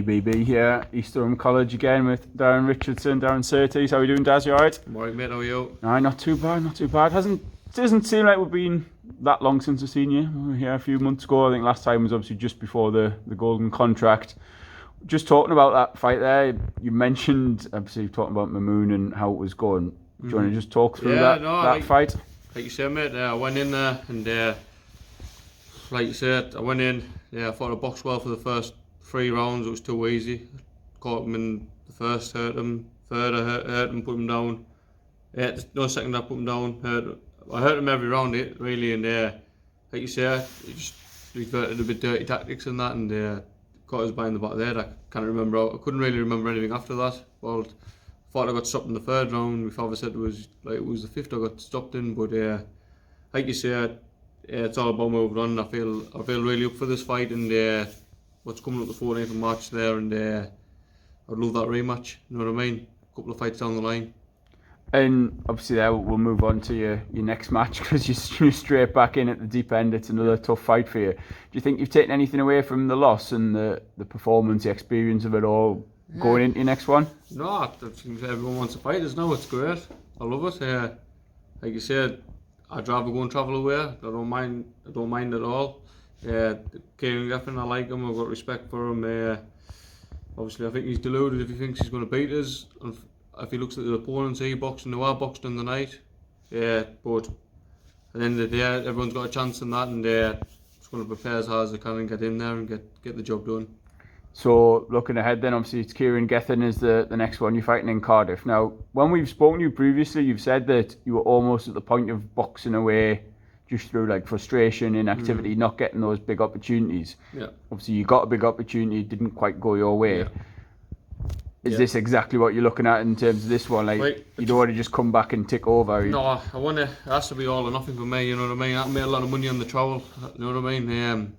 BBB here, East Durham College again with Darren Richardson, Darren Surtees. How are you doing, Daz? You alright? I'm alright, mate. How are you? Aye, not too bad, not too bad. Doesn't seem like we've been that long since I've seen you. We were here a few months ago. I think last time was obviously just before the golden contract. Just talking about that fight there, you mentioned, obviously, talking about Mamoon and how it was going. Do you want to just talk through that fight? Like you said, mate, I went in there and, like you said, I went in, I thought I boxed well for the first 3 rounds. It was too easy. Caught him in the first, hurt him. Third, I hurt him, put him down. Second, I put him down. I hurt him every round, really, and like you said, he just reverted a bit dirty tactics and that, and caught us behind the back there. I couldn't really remember anything after that. Well, thought I got stopped in the 3rd round. My father said it was the 5th I got stopped in, but like you said, it's all about moving on. I feel really up for this fight, and what's coming up the 14th of March there, and I'd love that rematch. You know what I mean? A couple of fights down the line. And obviously there we'll move on to your next match, because you're straight back in at the deep end. It's another tough fight for you. Do you think you've taken anything away from the loss and the performance, the experience of it all going into your next one? No, I think everyone wants to fight us now. It's great. I love it. Like you said, I'd rather go and travel away. I don't mind at all. Kieran Giffen, I like him. I've got respect for him. Obviously, I think he's deluded if he thinks he's going to beat us. If he looks at the opponents he boxed and who I boxed in the night, but at the end of the day, everyone's got a chance in that, and just going to prepare as hard as I can and get in there and get the job done. So looking ahead then, obviously it's Kieran Gethin is the next one you're fighting in Cardiff. Now, when we've spoken to you previously, you've said that you were almost at the point of boxing away just through like frustration, inactivity, not getting those big opportunities. Yeah. Obviously you got a big opportunity, it didn't quite go your way. Yeah. Is this exactly what you're looking at in terms of this one? Like, you don't want to just come back and tick over? No, it has to be all or nothing for me, you know what I mean? I made a lot of money on the travel, you know what I mean?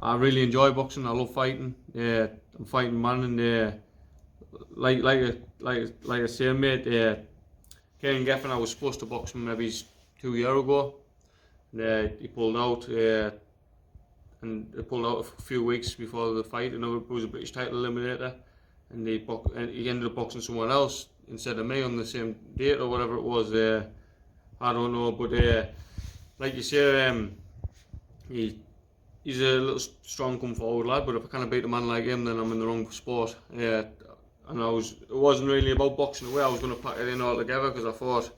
I really enjoy boxing, I love fighting. I'm fighting man, and like I say, mate, Kieran Giffen, I was supposed to box him maybe 2 years ago. He pulled out, and he pulled out a few weeks before the fight, and it was a British title eliminator. And he ended up boxing someone else instead of me on the same date or whatever it was. I don't know, but like you say, he's a little strong, come forward lad. But if I can't beat a man like him, then I'm in the wrong sport. And it wasn't really about boxing away. I was going to pack it in all together, because I thought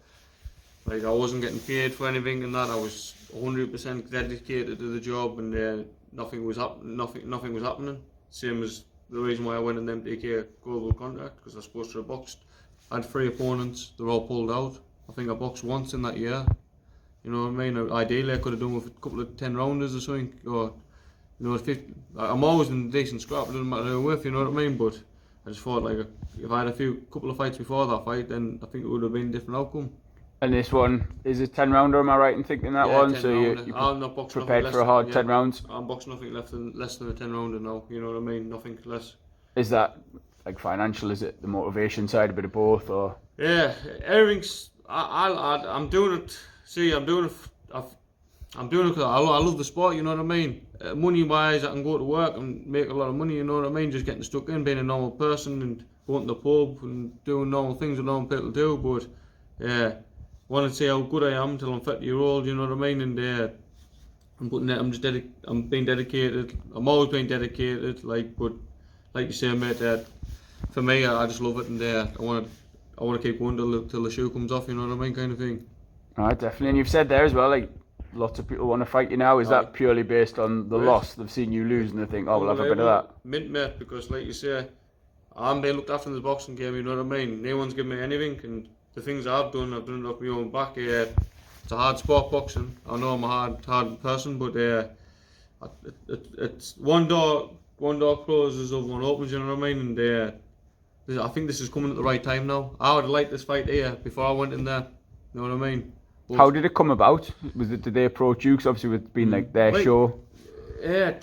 like I wasn't getting paid for anything and that. I was 100% dedicated to the job, and nothing was happening. Same as the reason why I went in the MTK global contract, because I was supposed to have boxed. I had 3 opponents, they're all pulled out. I think I boxed once in that year. You know what I mean? Ideally I could have done with a couple of 10 rounders or something, or 50. I'm always in decent scrap, it doesn't matter who I'm with, you know what I mean? But I just thought, like, if I had a couple of fights before that fight, then I think it would have been a different outcome. And this one is a 10 rounder, am I right in thinking that one? So I'm not boxing prepared for a hard 10 rounds? I'm boxing nothing less than a 10 rounder now, you know what I mean? Nothing less. Is that like financial? Is it the motivation side, a bit of both, or? Yeah, everything's. I'm doing it. See, I'm doing it because I love the sport. You know what I mean. Money wise, I can go to work and make a lot of money. You know what I mean. Just getting stuck in, being a normal person and going to the pub and doing normal things that normal people do. But want to see how good I am until I'm 50 years old. You know what I mean. And I'm being dedicated. I'm always being dedicated. Like you say, mate, for me, I just love it, and I want to keep going till the shoe comes off. You know what I mean, kind of thing. Alright, definitely. And you've said there as well, like lots of people want to fight you now. Is that purely based on the loss? They've seen you lose and they think, oh, we'll have a bit of that. Mint, mate, because like you say, I'm being looked after in the boxing game. You know what I mean. No one's giving me anything, and the things I've done it off my own back. It's a hard sport, boxing. I know I'm a hard person, but it's one door closes, other one opens, you know what I mean? And I think this is coming at the right time now. I would have liked this fight here before I went in there, you know what I mean? But how did it come about? Did they approach you? Because obviously with being like their show. Yeah,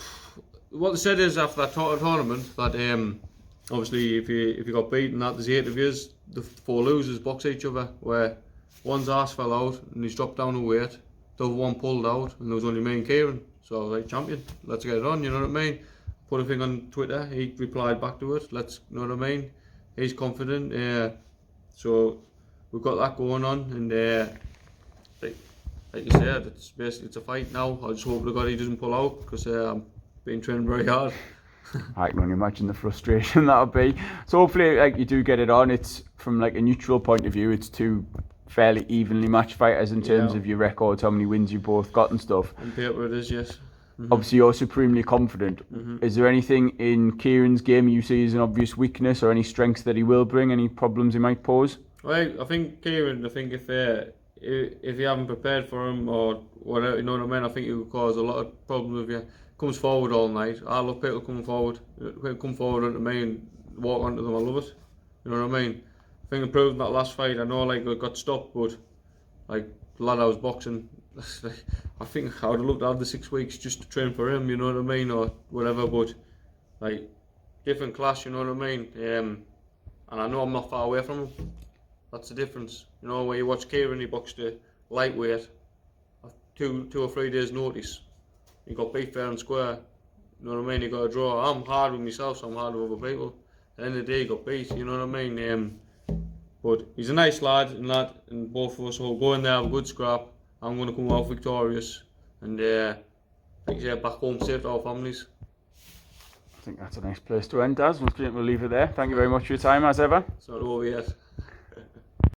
what they said is after that tournament that obviously if you got beaten, that there's 8 of yous, the 4 losers box each other, where one's arse fell out and he's dropped down a weight, the other one pulled out, and there was only me and Kieran. So I was like, champion, let's get it on, you know what I mean? put a thing on Twitter. He replied back to it. Let's, you know what I mean? He's confident. So we've got that going on, and like you said, it's a fight now. I just hope to God he doesn't pull out, because I'm being trained very hard. I can only imagine the frustration that'll be. So hopefully, like, you do get it on. It's from like a neutral point of view, it's two fairly evenly matched fighters in terms of your records, how many wins you both got and stuff. On paper it is, yes. Obviously, you're supremely confident. Is there anything in Kieran's game you see as an obvious weakness, or any strengths that he will bring, any problems he might pose? Well, I think Kieran, if you haven't prepared for him or whatever, you know what I mean, I think it will cause a lot of problems if you comes forward all night. I love people coming forward. Come forward onto me and walk onto them. I love it. You know what I mean? I think I proved in that last fight. I know, like, I got stopped, but like the lad I was boxing, I think I would have looked at the 6 weeks just to train for him. You know what I mean, or whatever. But like, different class. You know what I mean? And I know I'm not far away from him. That's the difference. You know, when you watch Kieran, he boxed a lightweight, 2 or 3 days notice. He got beat fair and square. You know what I mean? He got a draw. I'm hard with myself, so I'm hard with other people. At the end of the day, he got beat. You know what I mean? But he's a nice lad, and both of us will go in there, have a good scrap. I'm going to come out victorious, and like I said, back home safe to our families. I think that's a nice place to end, Daz. We'll leave it there. Thank you very much for your time, as ever. It's not over yet.